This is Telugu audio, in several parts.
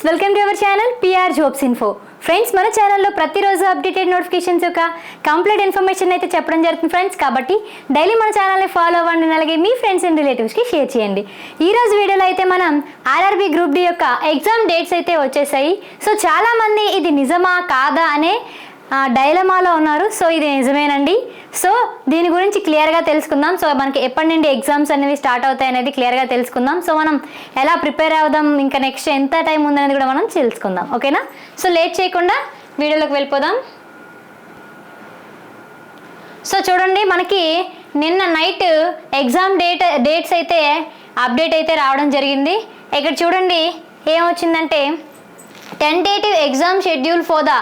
Welcome to our channel PR jobs info. Friends, మన ఛానల్లో ప్రతిరోజు అప్డేటెడ్ నోటిఫికేషన్స్ యొక్క కంప్లీట్ ఇన్ఫర్మేషన్ అయితే చెప్పడం జరుగుతుంది ఫ్రెండ్స్. కాబట్టి డైలీ మన ఛానల్ని ఫాలో అవ్వండి, అలాగే మీ ఫ్రెండ్స్ అండ్ రిలేటివ్స్కి షేర్ చేయండి. ఈరోజు వీడియోలో అయితే మనం ఆర్ఆర్బీ గ్రూప్ డి యొక్క ఎగ్జామ్ డేట్స్ అయితే వచ్చేసాయి. సో చాలామంది ఇది నిజమా కాదా అనే డైలమాలో ఉన్నారు. సో ఇది నిజమేనండి. సో దీని గురించి క్లియర్గా తెలుసుకుందాం. సో మనకి ఎప్పటి నుండి ఎగ్జామ్స్ అనేవి స్టార్ట్ అవుతాయి అనేది క్లియర్గా తెలుసుకుందాం. సో మనం ఎలా ప్రిపేర్ అవుదాం, ఇంకా నెక్స్ట్ ఎంత టైం ఉందనేది కూడా మనం తెలుసుకుందాం. ఓకేనా? సో లేట్ చేయకుండా వీడియోలోకి వెళ్ళిపోదాం. సో చూడండి, మనకి నిన్న నైట్ ఎగ్జామ్ డేట్స్ అయితే అప్డేట్ అయితే రావడం జరిగింది. ఇక్కడ చూడండి ఏమొచ్చిందంటే, tentative exam schedule for the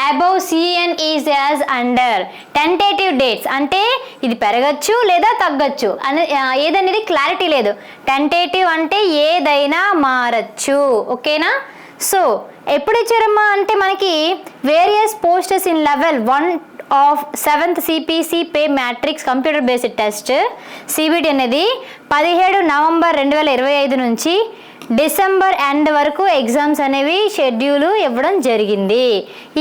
above CN is as under. Tentative dates అంటే ఇది పెరగచ్చు లేదా తగ్గచ్చు అని ఏదనేది క్లారిటీ లేదు. టెంటేటివ్ అంటే ఏదైనా మారచ్చు. ఓకేనా? సో ఎప్పుడు ఇచ్చారమ్మా అంటే, మనకి various posters in level 1 of 7th CPC pay matrix computer based test CBT అనేది 17 నవంబర్ 2025 నుంచి డిసెంబర్ ఎండ్ వరకు ఎగ్జామ్స్ అనేవి షెడ్యూల్ ఇవ్వడం జరిగింది.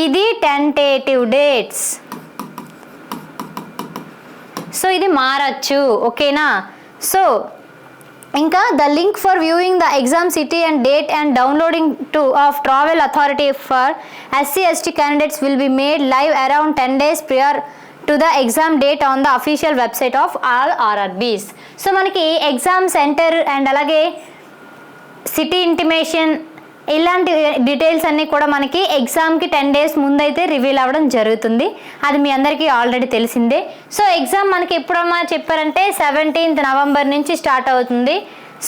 ఇది టెంటేటివ్ డేట్స్. సో ఇది మారచ్చు. ఓకేనా? సో ఇంకా the link for viewing the exam city and date and downloading of travel authority for SC/ST candidates will be made live around 10 days prior to the exam date on the official website of all RRBs. So మనకి ఎగ్జామ్ సెంటర్ అండ్ అలాగే సిటీ ఇంటిమేషన్ ఇలాంటి డీటెయిల్స్ అన్నీ కూడా మనకి ఎగ్జామ్కి 10 days ముందైతే రివీల్ అవ్వడం జరుగుతుంది. అది మీ అందరికీ ఆల్రెడీ తెలిసిందే. సో ఎగ్జామ్ మనకి ఎప్పుడమ్మా చెప్పారంటే 17th నవంబర్ నుంచి స్టార్ట్ అవుతుంది.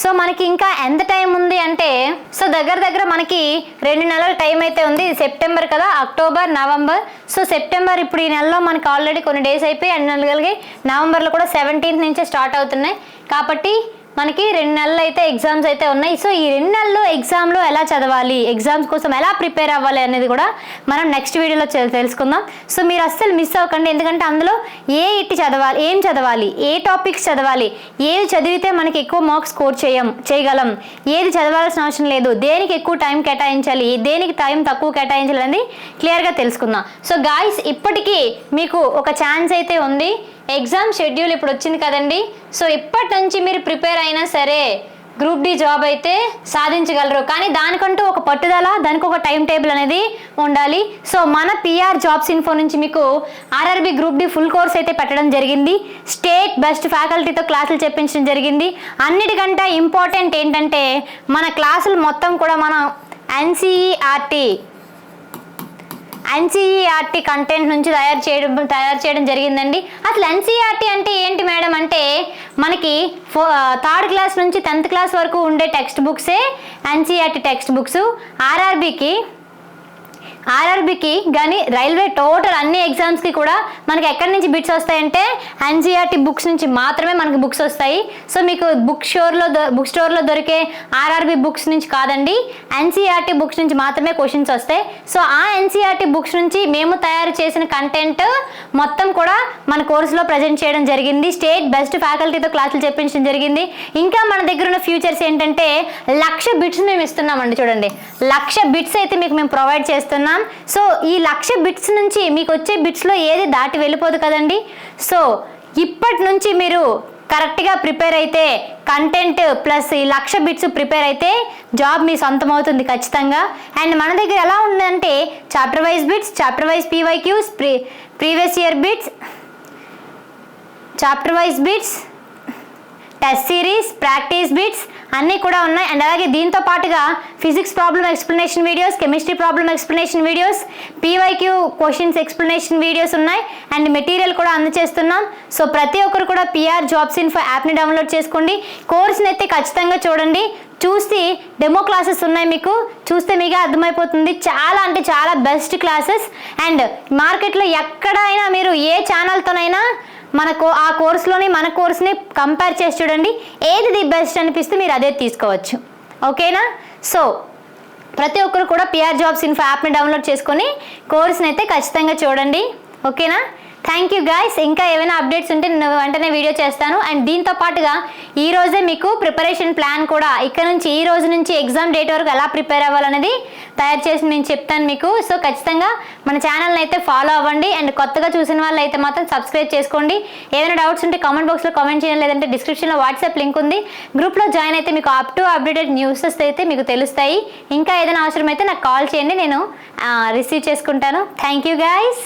సో మనకి ఇంకా ఎంత టైం ఉంది అంటే, సో దగ్గర మనకి 2 నెలల టైం అయితే ఉంది. సెప్టెంబర్ కదా, అక్టోబర్, నవంబర్. సో సెప్టెంబర్ ఇప్పుడు ఈ నెలలో మనకి ఆల్రెడీ కొన్ని డేస్ అయిపోయి 2 నెలలకి నవంబర్లో కూడా 17th నుంచే స్టార్ట్ అవుతున్నాయి. కాబట్టి మనకి 2 నెలలు అయితే ఎగ్జామ్స్ అయితే ఉన్నాయి. సో ఈ 2 నెలలు ఎగ్జామ్లో ఎలా చదవాలి, ఎగ్జామ్స్ కోసం ఎలా ప్రిపేర్ అవ్వాలి అనేది కూడా మనం నెక్స్ట్ వీడియోలో తెలుసుకుందాం. సో మీరు అస్సలు మిస్ అవ్వకండి, ఎందుకంటే అందులో చదవాలి, ఏం చదవాలి, ఏ టాపిక్స్ చదవాలి, ఏది చదివితే మనకి ఎక్కువ మార్క్స్ స్కోర్ చేయగలం, ఏది చదవాల్సిన అవసరం లేదు, దేనికి ఎక్కువ టైం కేటాయించాలి, దేనికి టైం తక్కువ కేటాయించాలి అనేది క్లియర్గా తెలుసుకుందాం. సో గాయ్స్, ఇప్పటికీ మీకు ఒక ఛాన్స్ అయితే ఉంది. ఎగ్జామ్ షెడ్యూల్ ఇప్పుడు వచ్చింది కదండి. సో ఇప్పటి నుంచి మీరు ప్రిపేర్ అయినా సరే గ్రూప్ డి జాబ్ అయితే సాధించగలరు. కానీ దానికంటూ ఒక పట్టుదల, దానికి ఒక టైం టేబుల్ అనేది ఉండాలి. సో మన పిఆర్ జాబ్స్ ఇన్ఫో నుంచి మీకు RRB group D full course అయితే పెట్టడం జరిగింది. స్టేట్ బెస్ట్ ఫ్యాకల్టీతో క్లాసులు చెప్పించడం జరిగింది. అన్నిటికంటే ఇంపార్టెంట్ ఏంటంటే, మన క్లాసులు మొత్తం కూడా మన ఎన్సీఈఆర్టీ కంటెంట్ నుంచి తయారు చేయడం జరిగిందండి. అసలు ఎన్సీఈఆర్టీ అంటే ఏంటి మేడం అంటే, మనకి 3rd క్లాస్ నుంచి 10th క్లాస్ వరకు ఉండే టెక్స్ట్ బుక్సే ఎన్సీఈఆర్టీ టెక్స్ట్ బుక్స్. ఆర్ఆర్బీకి కానీ రైల్వే టోటల్ అన్ని ఎగ్జామ్స్కి కూడా మనకి ఎక్కడి నుంచి బిట్స్ వస్తాయంటే ఎన్సీఈఆర్టీ బుక్స్ నుంచి మాత్రమే మనకి బుక్స్ వస్తాయి. సో మీకు బుక్ స్టోర్లో దొరికే ఆర్ఆర్బీ బుక్స్ నుంచి కాదండి, ఎన్సీఈఆర్టీ బుక్స్ నుంచి మాత్రమే క్వశ్చన్స్ వస్తాయి. సో ఆ ఎన్సీఈఆర్టీ బుక్స్ నుంచి మేము తయారు చేసిన కంటెంట్ మొత్తం కూడా మన కోర్సులో ప్రజెంట్ చేయడం జరిగింది. స్టేట్ బెస్ట్ ఫ్యాకల్టీతో క్లాసులు చెప్పించడం జరిగింది. ఇంకా మన దగ్గర ఉన్న ఫ్యూచర్స్ ఏంటంటే 1,00,000 బిట్స్ మేము ఇస్తున్నామండి. చూడండి, 1,00,000 బిట్స్ అయితే మీకు మేము ప్రొవైడ్ చేస్తున్నాం. సో ఈ 1,00,000 బిట్స్ నుంచి మీకు వచ్చే బిట్స్లో ఏది దాటి వెళ్ళిపోదు కదండి. సో ఇప్పటి నుంచి మీరు కరెక్ట్గా ప్రిపేర్ అయితే, కంటెంట్ ప్లస్ ఈ 1,00,000 బిట్స్ ప్రిపేర్ అయితే జాబ్ మీ సొంతం అవుతుంది ఖచ్చితంగా. అండ్ మన దగ్గర ఎలా ఉందంటే, chapter wise bits, chapter wise PYQs, previous year bits, chapter wise bits, test series, practice bits అన్నీ కూడా ఉన్నాయి. అండ్ అలాగే దీంతో పాటుగా physics problem explanation videos, chemistry problem explanation videos, PYQ questions explanation videos ఉన్నాయి. అండ్ మెటీరియల్ కూడా అందజేస్తున్నాం. సో ప్రతి ఒక్కరు కూడా పిఆర్ జాబ్స్ ఇన్ఫో యాప్ని డౌన్లోడ్ చేసుకోండి. కోర్స్ని అయితే ఖచ్చితంగా చూడండి. చూసి డెమో క్లాసెస్ ఉన్నాయి, మీకు చూస్తే మీకు అర్థమైపోతుంది. చాలా అంటే చాలా బెస్ట్ క్లాసెస్. అండ్ మార్కెట్లో ఎక్కడైనా మీరు ఏ ఛానల్తోనైనా ఆ కోర్సులోని మన కోర్స్ని కంపేర్ చేసి చూడండి, ఏది ది బెస్ట్ అనిపిస్తే మీరు అదే తీసుకోవచ్చు. ఓకేనా? సో ప్రతి ఒక్కరు కూడా పిఆర్ జాబ్స్ ఇన్ఫో యాప్ని డౌన్లోడ్ చేసుకొని కోర్స్ని అయితే ఖచ్చితంగా చూడండి. ఓకేనా? Thank you guys. ఇంకా ఏమైనా అప్డేట్స్ ఉంటే నేను వెంటనే వీడియో చేస్తాను. అండ్ దీంతో పాటుగా ఈ రోజే మీకు ప్రిపరేషన్ ప్లాన్ కూడా ఇక్కడ నుంచి ఈ రోజు నుంచి ఎగ్జామ్ డేట్ వరకు ఎలా ప్రిపేర్ అవ్వాలనేది తయారు చేసి నేను చెప్తాను మీకు. సో ఖచ్చితంగా మన ఛానల్ని అయితే ఫాలో అవ్వండి. అండ్ కొత్తగా చూసిన వాళ్ళు అయితే మాత్రం సబ్స్క్రైబ్ చేసుకోండి. ఏమైనా డౌట్స్ ఉంటే కామెంట్ బాక్స్లో కామెంట్ చేయండి, లేదంటే డిస్క్రిప్షన్లో వాట్సాప్ లింక్ ఉంది, గ్రూప్లో జాయిన్ అయితే మీకు అప్ టు అప్డేటెడ్ న్యూసెస్ అయితే మీకు తెలుస్తాయి. ఇంకా ఏదైనా అవసరం అయితే నాకు కాల్ చేయండి, నేను రిసీవ్ చేసుకుంటాను. Thank you guys.